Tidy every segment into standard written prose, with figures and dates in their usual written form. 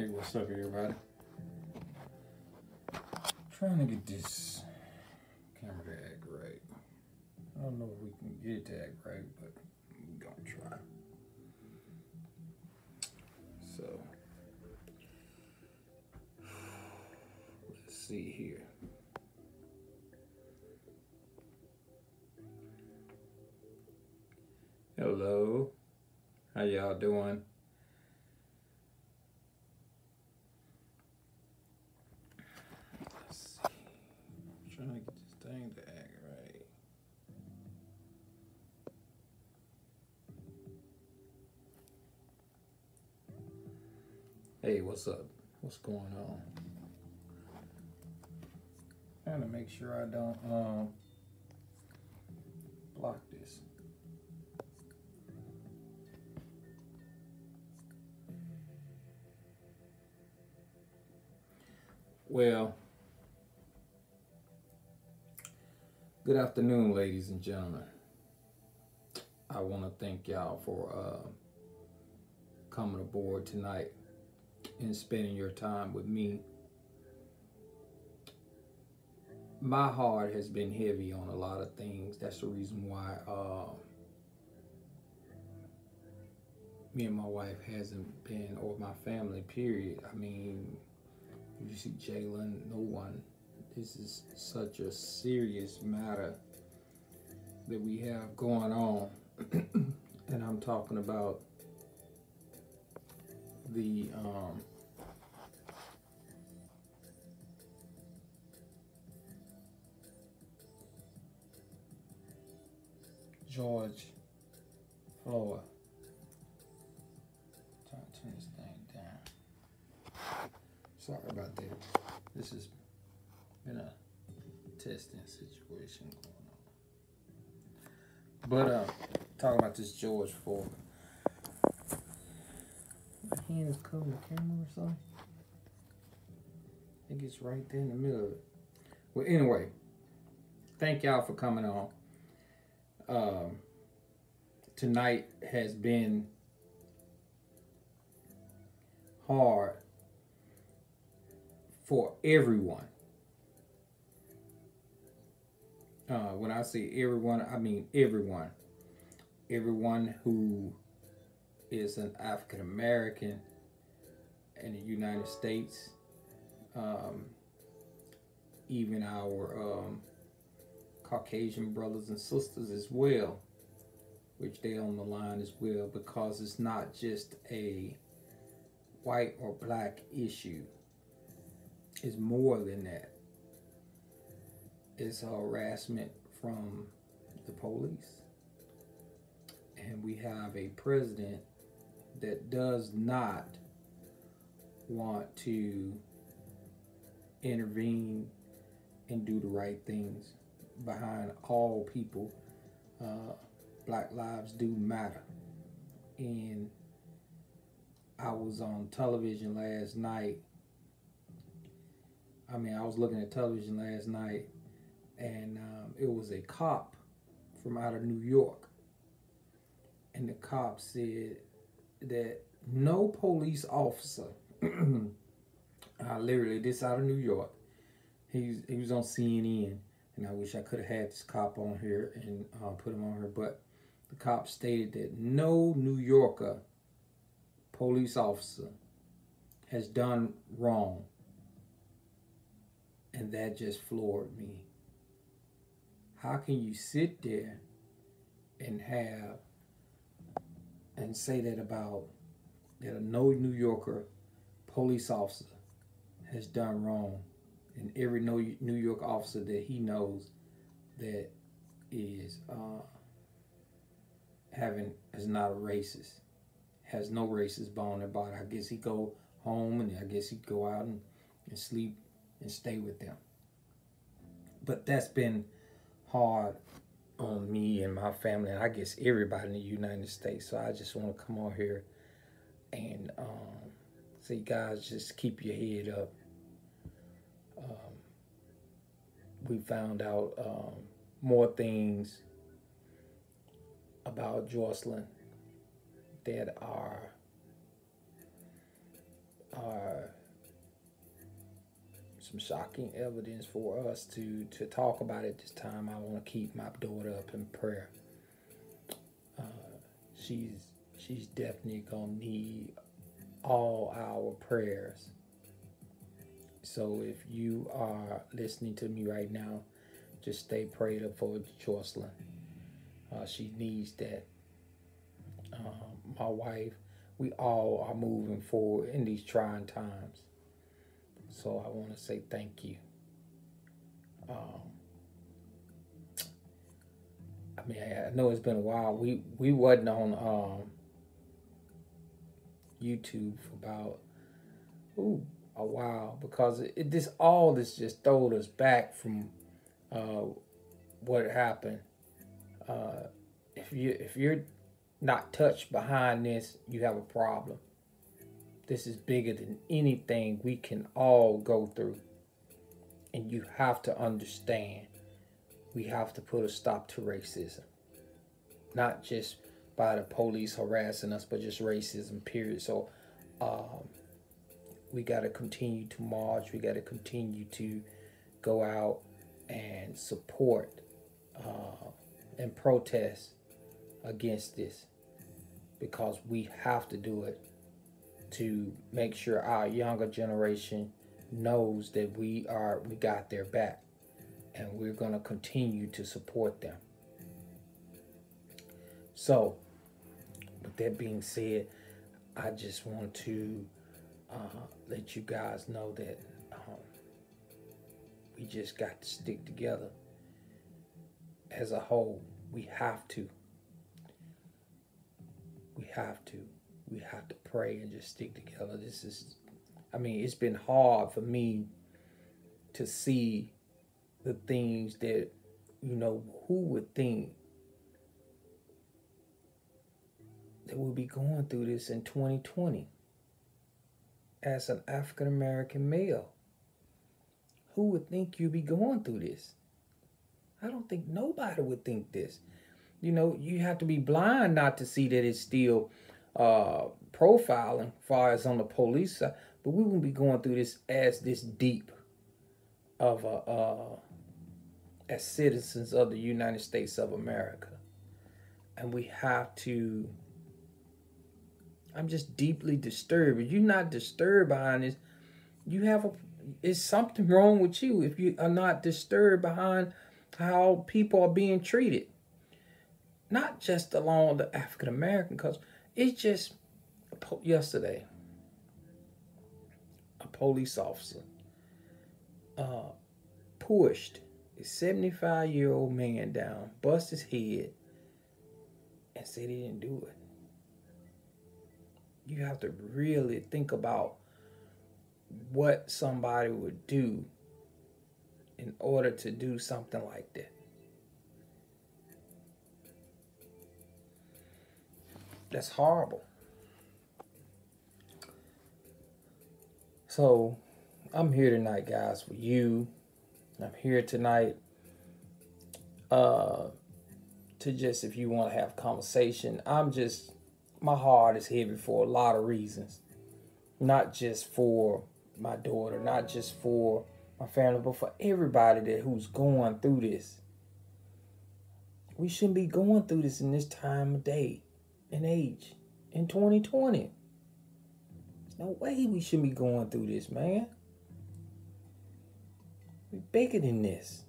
Hey, what's up, everybody? Trying to get this camera to act right. I don't know if we can get it to act right, but we're gonna try. So, let's see here. Hello, how y'all doing? Let's see. I'm trying to get this thing to act right. Hey, what's up? What's going on? Trying to make sure I don't block this. Well, good afternoon, ladies and gentlemen. I want to thank y'all for coming aboard tonight and spending your time with me. My heart has been heavy on a lot of things. That's the reason why me and my wife hasn't been, or my family, period. I mean, you see Jalen, no one. This is such a serious matter that we have going on. And I'm talking about the George Floyd. Trying to turn this thing down. Sorry about that. This has been a testing situation going on. But talking about this George Floyd. My hand is covering the camera or something. I think it's right there in the middle of it. Well, anyway, thank y'all for coming on. Tonight has been hard for everyone. When I say everyone, I mean everyone. Everyone who is an African American in the United States, even our Caucasian brothers and sisters as well, which they on the line as well, because it's not just a white or black issue. It's more than that. It's harassment from the police. And we have a president that does not want to intervene and do the right things behind all people. Black lives do matter. And I was on television last night. I was looking at television last night, and it was a cop from out of New York. And the cop said that no police officer, literally this out of New York, he was on CNN, and I wish I could have had this cop on here and put him on here, but the cop stated that no New Yorker police officer has done wrong. And that just floored me. How can you sit there and say that about that no New Yorker police officer has done wrong, and every New York officer that he knows that is is not a racist, has no racist bone about it. I guess he go home and I guess he go out and sleep and stay with them. But that's been hard on me and my family, and I guess everybody in the United States. So I just want to come on here and say, guys, just keep your head up. We found out more things about Jocelyn that are are some shocking evidence for us to talk about at this time. I want to keep my daughter up in prayer. Uh, she's definitely gonna need all our prayers. So if you are listening to me right now, just stay prayed up for Jocelyn. She needs that. My wife, we all are moving forward in these trying times. So I want to say thank you. Um, I mean, I know it's been a while. We wasn't on YouTube for about a while because this all this just throwed us back from what happened. If you're not touched behind this, you have a problem. This is bigger than anything we can all go through. And you have to understand, we have to put a stop to racism. Not just by the police harassing us, but just racism, period. So we got to continue to march. We got to continue to go out and support and protest against this, because we have to do it to make sure our younger generation knows that we got their back, and we're going to continue to support them. So with that being said, I just want to let you guys know that we just got to stick together as a whole. We have to pray and just stick together. It's been hard for me to see the things that, who would think that we'll be going through this in 2020 as an African American male. Who would think you'd be going through this? I don't think nobody would think this. You have to be blind not to see that it's still profiling as far as on the police side, but we won't be going through this as this deep of as citizens of the United States of America. And we have to, I'm just deeply disturbed. If you're not disturbed behind this, it's something wrong with you if you are not disturbed behind how people are being treated. Not just along the African American, because it's just yesterday, a police officer pushed a 75-year-old man down, bust his head, and said he didn't do it. You have to really think about what somebody would do in order to do something like that. That's horrible. So I'm here tonight, guys, for you. I'm here tonight to just, if you want to have conversation. My heart is heavy for a lot of reasons. Not just for my daughter, not just for my family, but for everybody who's going through this. We shouldn't be going through this in this time of day and age in 2020. There's no way we shouldn't be going through this, man. We're bigger than this.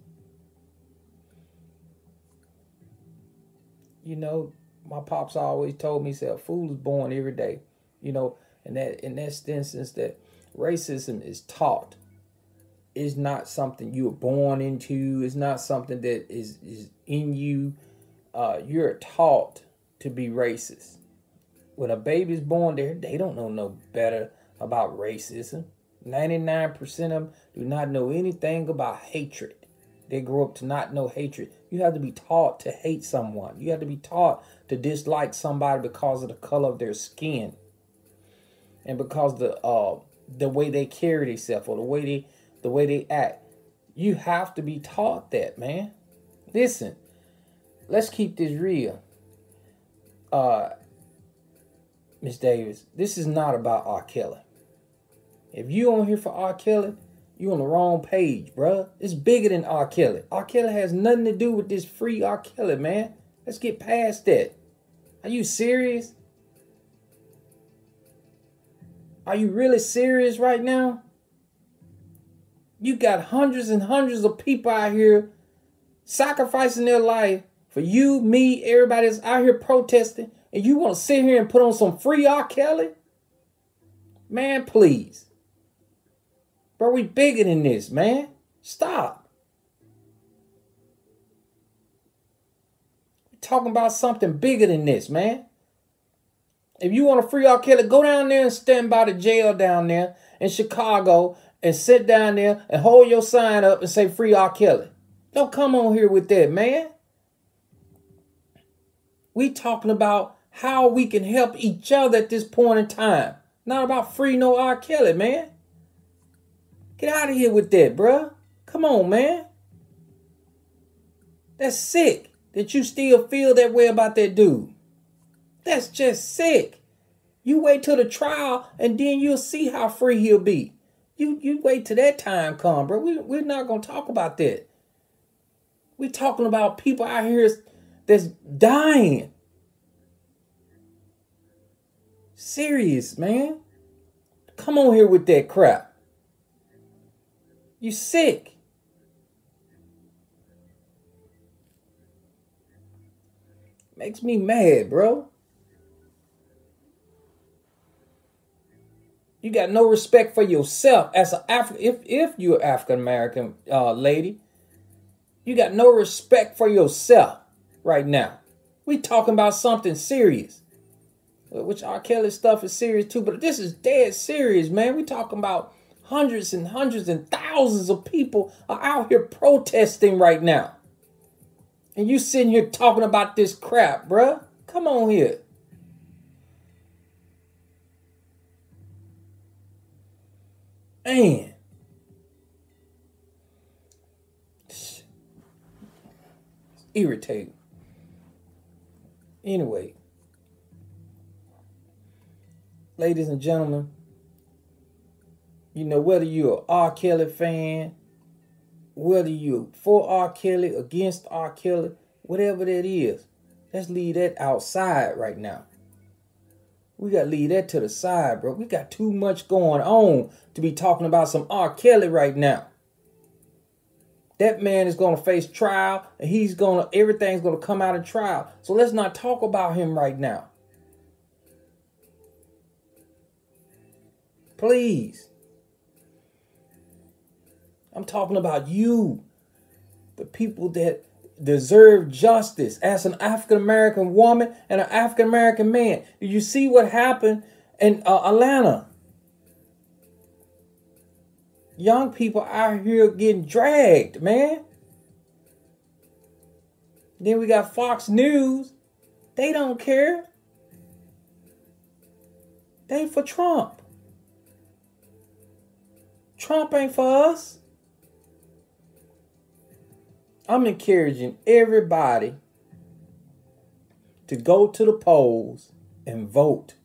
My pops always told me, a fool is born every day. And that in that instance, that racism is taught. It's not something you're born into. It's not something that is in you. You're taught to be racist. When a baby's born there, they don't know no better about racism. 99% of them do not know anything about hatred. They grow up to not know hatred. You have to be taught to hate someone. You have to be taught to dislike somebody because of the color of their skin, and because the way they carry themselves, or the way they act. You have to be taught that, man. Listen, let's keep this real. Miss Davis, this is not about R. Kelly. If you on here for R. Kelly, you on the wrong page, bruh. It's bigger than R. Kelly. R. Kelly has nothing to do with this free R. Kelly, man. Let's get past that. Are you serious? Are you really serious right now? You got hundreds and hundreds of people out here sacrificing their life for you, me, everybody that's out here protesting, and you want to sit here and put on some free R. Kelly? Man, please. Bro, we bigger than this, man. Stop. We're talking about something bigger than this, man. If you want a free R. Kelly, go down there and stand by the jail down there in Chicago and sit down there and hold your sign up and say free R. Kelly. Don't come on here with that, man. We talking about how we can help each other at this point in time. Not about free no R. Kelly, man. Get out of here with that, bruh. Come on, man. That's sick that you still feel that way about that dude. That's just sick. You wait till the trial and then you'll see how free he'll be. You wait till that time come, bro. We're not going to talk about that. We're talking about people out here that's dying. Serious, man. Come on here with that crap. You sick. Makes me mad, bro. You got no respect for yourself as an African. If you're an African American lady, you got no respect for yourself right now. We talking about something serious, which R. Kelly stuff is serious too, but this is dead serious, man. We talking about hundreds and hundreds and thousands of people are out here protesting right now, and you sitting here talking about this crap, bruh. Come on here. Man. It's irritating. Anyway, ladies and gentlemen, you know, whether you're an R. Kelly fan, whether you're for R. Kelly, against R. Kelly, whatever that is, let's leave that outside right now. We got to leave that to the side, bro. We got too much going on to be talking about some R. Kelly right now. That man is going to face trial, and everything's going to come out of trial. So let's not talk about him right now. Please. I'm talking about you, the people that deserve justice as an African-American woman and an African-American man. Did you see what happened in Atlanta? Young people out here getting dragged, man. Then we got Fox News. They don't care. They for Trump. Trump ain't for us. I'm encouraging everybody to go to the polls and vote.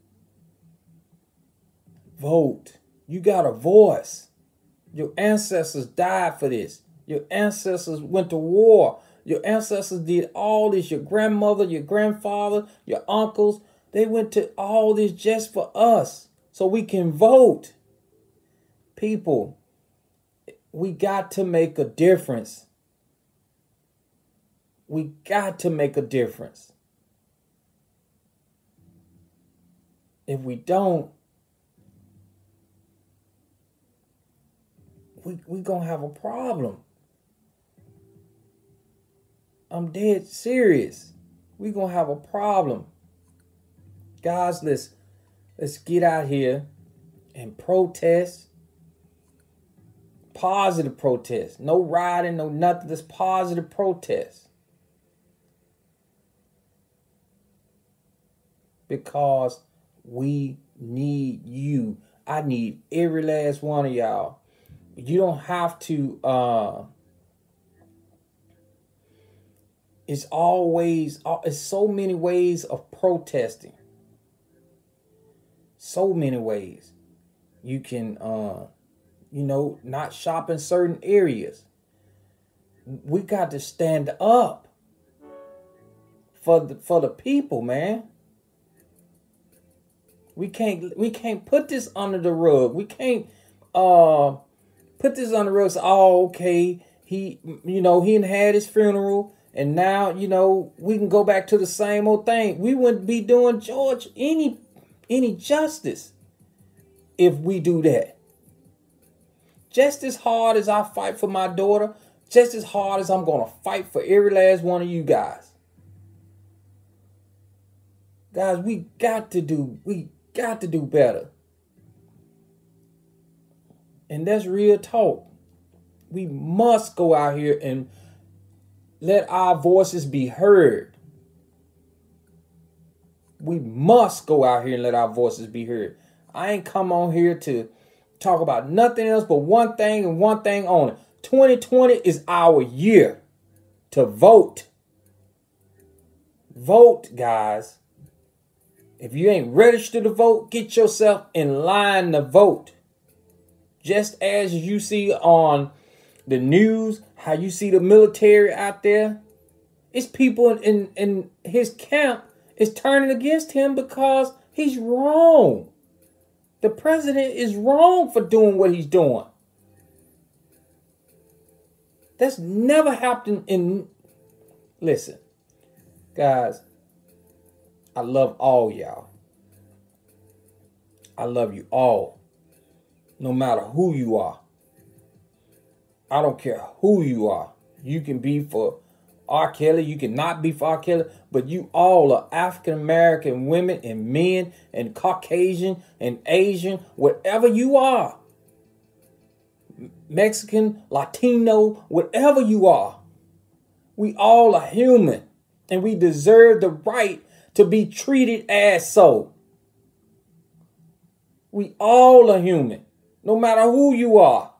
Vote. You got a voice. Your ancestors died for this. Your ancestors went to war. Your ancestors did all this. Your grandmother, your grandfather, your uncles, they went to all this just for us so we can vote. People, we got to make a difference. We got to make a difference. If we don't, we gonna have a problem. I'm dead serious. We gonna have a problem. Guys, let's get out here and protest. Positive protest. No rioting, no nothing. Just positive protest. Because we need you. I need every last one of y'all. You don't have to, it's so many ways of protesting. So many ways. You can, not shop in certain areas. We got to stand up for the people, man. We can't put this under the rug. We can't put this under the rug. Oh, okay. He done had his funeral, and now, we can go back to the same old thing. We wouldn't be doing George any justice if we do that. Just as hard as I fight for my daughter, just as hard as I'm going to fight for every last one of you guys. Guys, we got to do better. And that's real talk. We must go out here and let our voices be heard. We must go out here and let our voices be heard. I ain't come on here to talk about nothing else but one thing and one thing only. 2020 is our year to vote. Vote, guys. If you ain't registered to vote, get yourself in line to vote. Just as you see on the news, how you see the military out there, it's people in his camp is turning against him because he's wrong. The president is wrong for doing what he's doing. That's never happened in... Listen, guys, I love all y'all. I love you all. No matter who you are. I don't care who you are. You can be for R. Kelly. You can not be for R. Kelly. But you all are African American women and men and Caucasian and Asian. Whatever you are. Mexican, Latino, whatever you are. We all are human. And we deserve the right to be treated as so. We all are human. No matter who you are.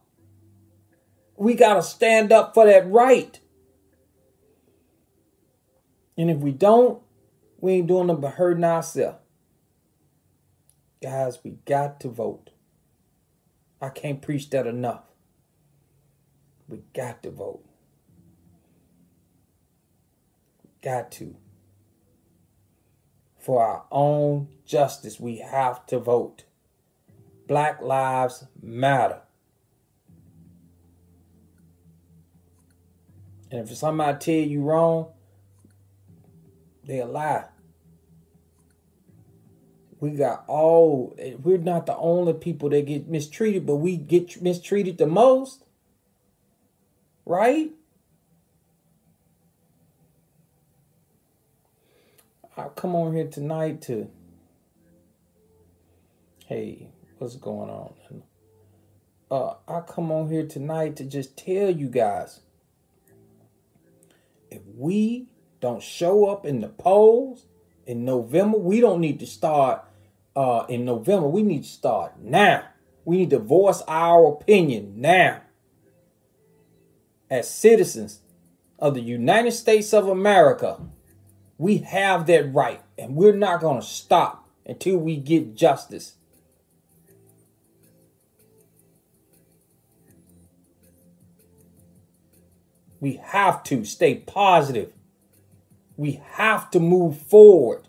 We got to stand up for that right. And if we don't, we ain't doing nothing but hurting ourselves. Guys, we got to vote. I can't preach that enough. We got to vote. Got to. For our own justice, we have to vote. Black lives matter. And if somebody tell you wrong, they'll lie. We're not the only people that get mistreated, but we get mistreated the most. Right? I come on here tonight to, hey, what's going on? I come on here tonight to just tell you guys, if we don't show up in the polls in November, we don't need to start in November. We need to start now. We need to voice our opinion now. As citizens of the United States of America, we have that right, and we're not going to stop until we get justice. We have to stay positive. We have to move forward.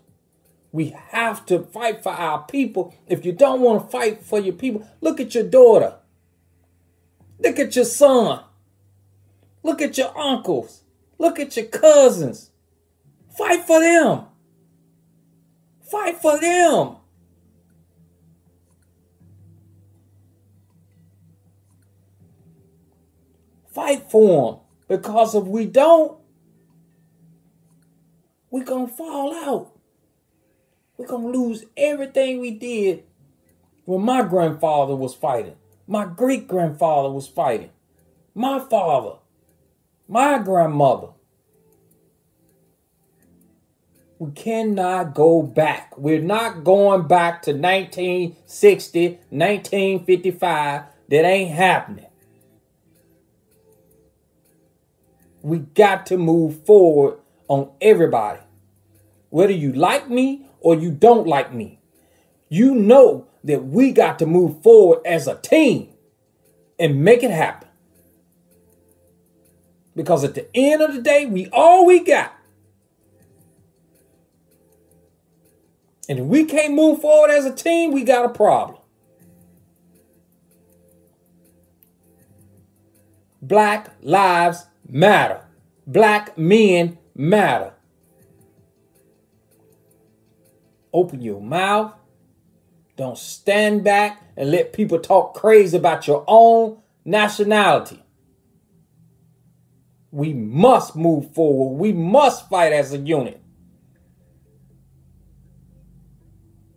We have to fight for our people. If you don't want to fight for your people, look at your daughter. Look at your son. Look at your uncles. Look at your cousins. Fight for them. Fight for them. Fight for them. Because if we don't, we're going to fall out. We're going to lose everything we did when my grandfather was fighting. My great-grandfather was fighting. My father. My grandmother. We cannot go back. We're not going back to 1960, 1955. That ain't happening. We got to move forward on everybody. Whether you like me or you don't like me. you know that we got to move forward as a team and make it happen. Because at the end of the day, all we got. And if we can't move forward as a team, we got a problem. Black lives matter. Black men matter. Open your mouth. Don't stand back and let people talk crazy about your own nationality. We must move forward. We must fight as a unit.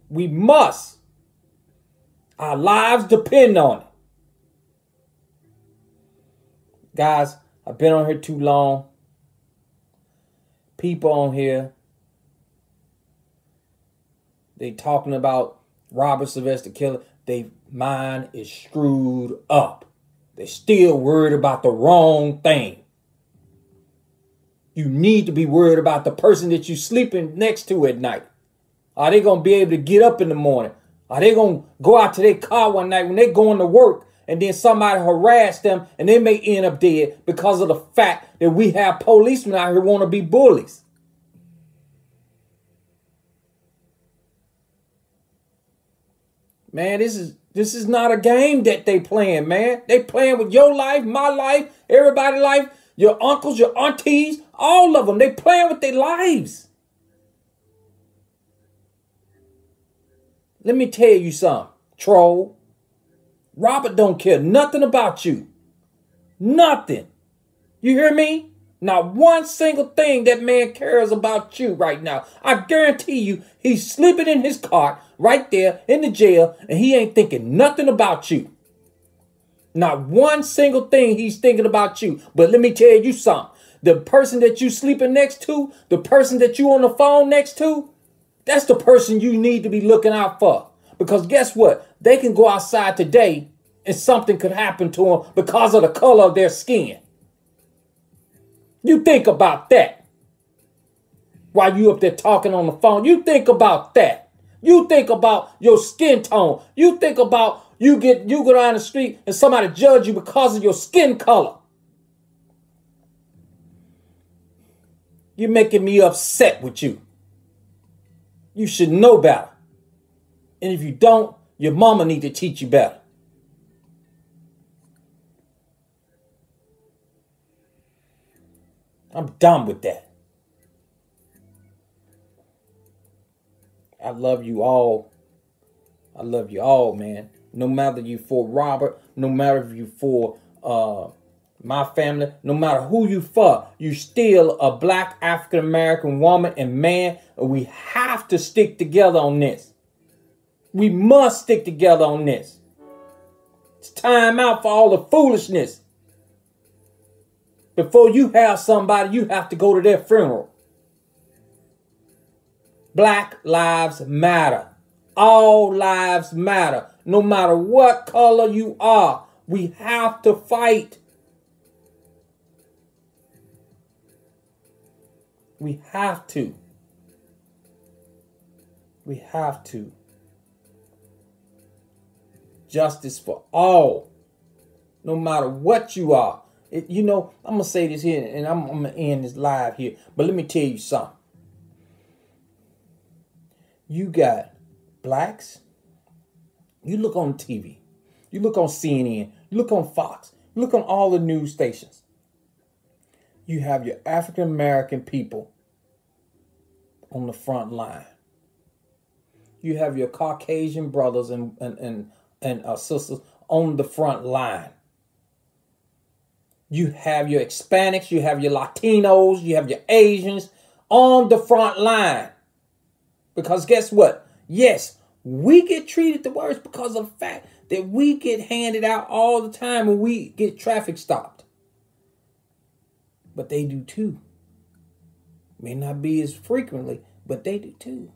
We must. Our lives depend on it. Guys, I've been on here too long. People on here, they talking about Robert Sylvester Killer. Their mind is screwed up. They're still worried about the wrong thing. You need to be worried about the person that you're sleeping next to at night. Are they going to be able to get up in the morning? Are they going to go out to their car one night when they're going to work and then somebody harass them and they may end up dead because of the fact that we have policemen out here want to be bullies? Man, this is not a game that they playing, man. They playing with your life, my life, everybody's life, your uncles, your aunties, all of them. They playing with their lives. Let me tell you something, troll. Robert don't care nothing about you. Nothing. You hear me? Not one single thing that man cares about you right now. I guarantee you he's sleeping in his cot right there in the jail and he ain't thinking nothing about you. Not one single thing he's thinking about you. But let me tell you something. The person that you sleeping next to, the person that you on the phone next to, that's the person you need to be looking out for. Because guess what? They can go outside today and something could happen to them because of the color of their skin. You think about that. While you up there talking on the phone, you think about that. You think about your skin tone. You think about you go down the street and somebody judge you because of your skin color. You're making me upset with you. You should know better. And if you don't, your mama need to teach you better. I'm done with that. I love you all. I love you all, man. No matter you for Robert, no matter if you for my family, no matter who you for, you still a black African American woman and man. And we have to stick together on this. We must stick together on this. It's time out for all the foolishness. Before you have somebody, you have to go to their funeral. Black lives matter. All lives matter. No matter what color you are, we have to fight. We have to. We have to. Justice for all. No matter what you are. I'm going to say this here and I'm going to end this live here. But let me tell you something. You got blacks. You look on TV. You look on CNN. You look on Fox. You look on all the news stations. You have your African American people on the front line. You have your Caucasian brothers and sisters on the front line. You have your Hispanics, you have your Latinos, you have your Asians on the front line. Because guess what? Yes, we get treated the worst because of the fact that we get handed out all the time when we get traffic stopped. But they do too. May not be as frequently, but they do too.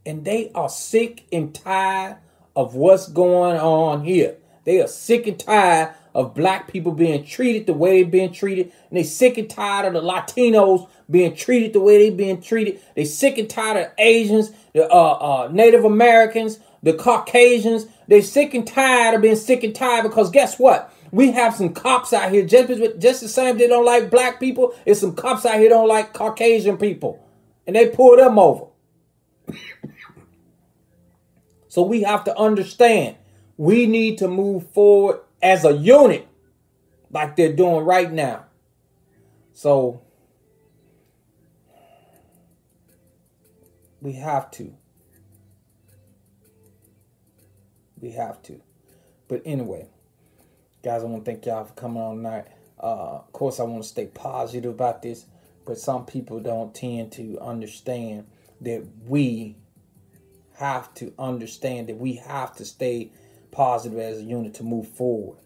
And they are sick and tired of what's going on here. They are sick and tired of black people being treated the way they've been treated. And they sick and tired of the Latinos being treated the way they've been treated. They sick and tired of Asians, the Native Americans, the Caucasians. They sick and tired of being sick and tired because guess what? We have some cops out here just the same they don't like black people. It's some cops out here don't like Caucasian people. And they pull them over. So we have to understand we need to move forward as a unit like they're doing right now. So we have to. We have to. But anyway, guys, I want to thank y'all for coming on tonight. Of course, I want to stay positive about this, but some people don't tend to understand that we have to understand that we have to stay positive as a unit to move forward.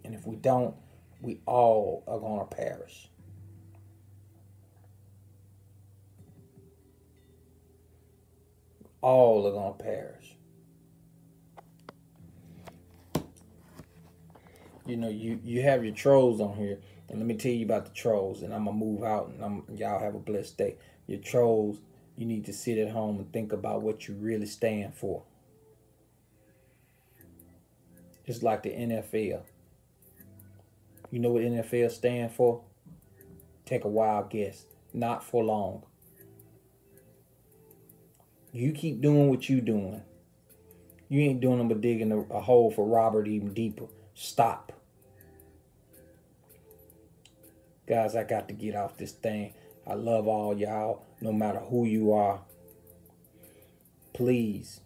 And if we don't, we all are going to perish. All are going to perish. You know, you have your trolls on here. And let me tell you about the trolls. And I'm going to move out. And y'all have a blessed day. Your trolls, you need to sit at home and think about what you really stand for. Just like the NFL. You know what NFL stand for? Take a wild guess. Not for long. You keep doing what you doing. You ain't doing them but digging a hole for Robert even deeper. Stop. Guys, I got to get off this thing. I love all y'all, no matter who you are. Please,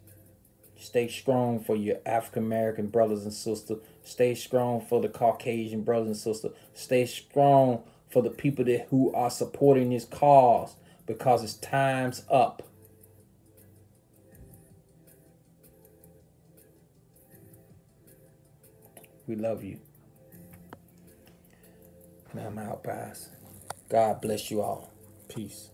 stay strong for your African-American brothers and sisters. Stay strong for the Caucasian brothers and sisters. Stay strong for the people who are supporting this cause, because it's time's up. We love you. And I'm out, guys. God bless you all. Peace.